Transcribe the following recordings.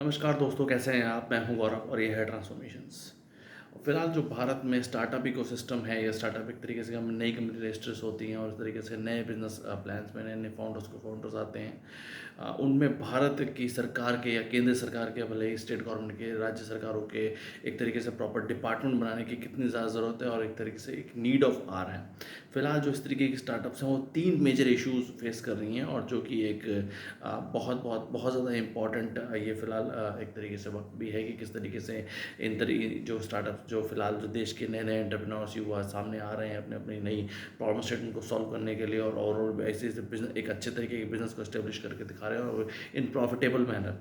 नमस्कार दोस्तों, कैसे हैं आप? मैं हूं गौरव और ये है ट्रांसफॉर्मेशंस। फिलहाल जो भारत में स्टार्टअप इकोसिस्टम है या स्टार्टअप एक तरीके से हम नई कंपनी रजिस्टर्स होती हैं और इस तरीके से नए बिजनेस प्लान्स में नए नए फाउंडर्स आते हैं। उनमें भारत की सरकार के या केंद्र सरकार के, भले ही स्टेट गवर्नमेंट के, राज्य सरकारों के एक तरीके से प्रॉपर डिपार्टमेंट बनाने की कितनी ज़्यादा ज़रूरत है और एक तरीके से एक नीड ऑफ आर है। फिलहाल जो इस तरीके की स्टार्टअप्स हैं वो तीन मेजर इश्यूज फेस कर रही हैं और जो कि एक बहुत बहुत बहुत ज़्यादा इम्पॉर्टेंट ये फ़िलहाल एक तरीके से वक्त भी है कि किस तरीके से इन तरीके जो स्टार्टअप जो फ़िलहाल जो देश के नए नए एंटरप्रेन्योर्स युवा सामने आ रहे हैं अपने अपनी नई प्रॉब्लम स्टेटमेंट को सॉल्व करने के लिए और ओवरऑल ऐसे ऐसे बिजनेस एक अच्छे तरीके के बिजनेस को एस्टेब्लिश करके दिखा रहे हैं और इन प्रॉफिटेबल मैनर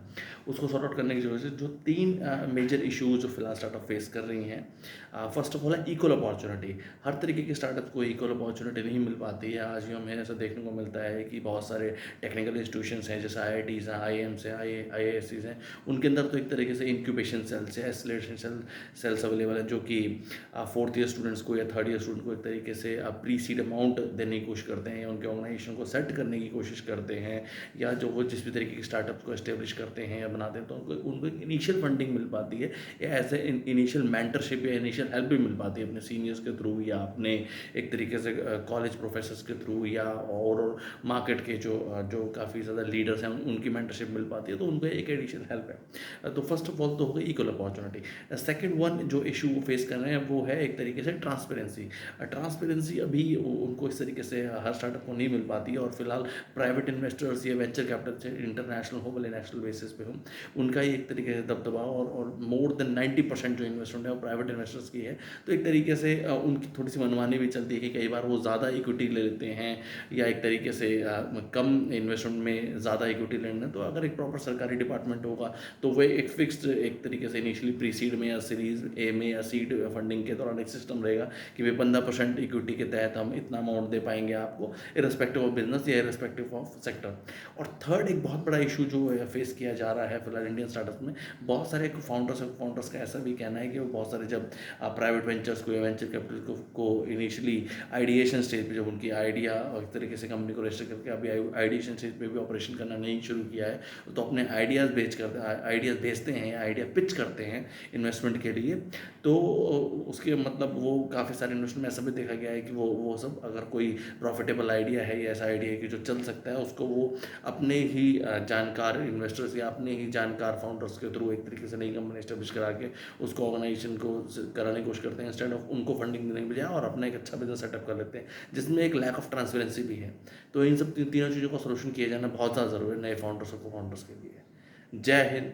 उसको सॉर्ट आउट करने की वजह से जो तीन मेजर इशूज़ जो फिलहाल स्टार्टअप फेस कर रही हैं। फर्स्ट ऑफ ऑल है इक्वल अपॉर्चुनिटी। हर तरीके के स्टार्टअप को इक्वल अपॉर्चुनिटी नहीं मिल पाती है। आज भी हमें ऐसा देखने को मिलता है कि बहुत सारे टेक्निकल इंस्टीट्यूशंस हैं, जैसे IITs हैं, IIMs हैं, IISCs हैं। उनके अंदर तो एक तरीके से इंक्यूबेशन सेल्स या एक्सेलरेशन सेल्स अवेलेबल हैं, जो कि फोर्थ ईयर स्टूडेंट्स को या थर्ड ईयर स्टूडेंट को एक तरीके से प्री सीड अमाउंट देने की कोशिश करते हैं या उनके ऑर्गेनाइजेशन को सेट करने की कोशिश करते हैं, या जो वो जिस भी तरीके की स्टार्टअप को एस्टेब्लिश करते हैं या बनाते हैं तो उनको उनको इनिशियल फंडिंग मिल पाती है या एज ए इनिशियल मेंटरशिप या इनिशियल हेल्प भी मिल पाती है अपने सीनियर्स के थ्रू या अपने एक तरीके से कॉलेज प्रोफेसर्स के थ्रू या और मार्केट के जो काफ़ी ज़्यादा लीडर्स हैं उनकी मेंटरशिप मिल पाती है, तो उनको एक एडिशनल हेल्प है। तो फर्स्ट ऑफ ऑल तो होगा इक्वल अपॉर्चुनिटी। सेकेंड वन जो इशू वो फेस कर रहे हैं वो है एक तरीके से ट्रांसपेरेंसी। ट्रांसपेरेंसी अभी उनको इस तरीके से हर स्टार्टअप को नहीं मिल पाती है और फिलहाल प्राइवेट इन्वेस्टर्स या वेंचर कैपिटल से इंटरनेशनल हो भले नेशनल बेसिस पे हो, उनका ही एक तरीके से दबदबा और मोर देन 90% जो इन्वेस्टमेंट है वो प्राइवेट इन्वेस्टर्स की है। तो एक तरीके से उनकी थोड़ी सी मनमानी भी चलती है कि कई बार वो ज़्यादा इक्विटी ले लेते हैं या एक तरीके से कम इन्वेस्टमेंट में ज़्यादा इक्विटी लेना। तो अगर एक प्रॉपर सरकारी डिपार्टमेंट होगा तो वो एक फिक्स्ड एक तरीके से इनिशियली प्री सीड में या सीरीज ए में या सीड फंडिंग के दौरान एक सिस्टम रहेगा कि भाई 15% इक्विटी के तहत हम इतना अमाउंट दे पाएंगे आपको, इररिस्पेक्टिव ऑफ बिजनेस या इररिस्पेक्टिव ऑफ सेक्टर। और थर्ड एक बहुत बड़ा इशू जो फेस किया जा रहा है फिलहाल इंडियन स्टार्टअप में, बहुत सारे फाउंडर्स का ऐसा भी कहना है कि वो बहुत सारे जब प्राइवेट वेंचर्स को या वेंचर कैपिटल को इनिशियली आइडिएशन स्टेज पे जब उनकी आइडिया और एक तरीके से कंपनी को रजिस्टर करके अभी आइडिएशन स्टेज पे भी ऑपरेशन करना नहीं शुरू किया है, तो अपने आइडियाज़ भेजते हैं या आइडिया पिच करते हैं इन्वेस्टमेंट के लिए। तो उसके मतलब वो काफ़ी सारे इन्वेस्टमेंट में ऐसा भी देखा गया है कि वो सब अगर कोई प्रॉफिटेबल आइडिया है या ऐसा आइडिया है कि जो चल सकता है, उसको वो अपने ही जानकार इन्वेस्टर्स या अपने ही जानकार फाउंडर्स के थ्रू एक तरीके से नई कंपनी एस्टेब्लिश करा के उसको ऑर्गेनाइजेशन को कराने की कोशिश करते हैं इंस्टेड ऑफ उनको फंडिंग देने के बजाय, और अपना एक अच्छा बिजनेस सेटअप कर लेते हैं जिसमें एक लैक ऑफ ट्रांसपेरेंसी भी है। तो इन सब तीनों चीज़ों का सोल्यूशन किया जाना बहुत ज़्यादा ज़रूरी है नए फाउंडर्स के लिए। जय हिंद।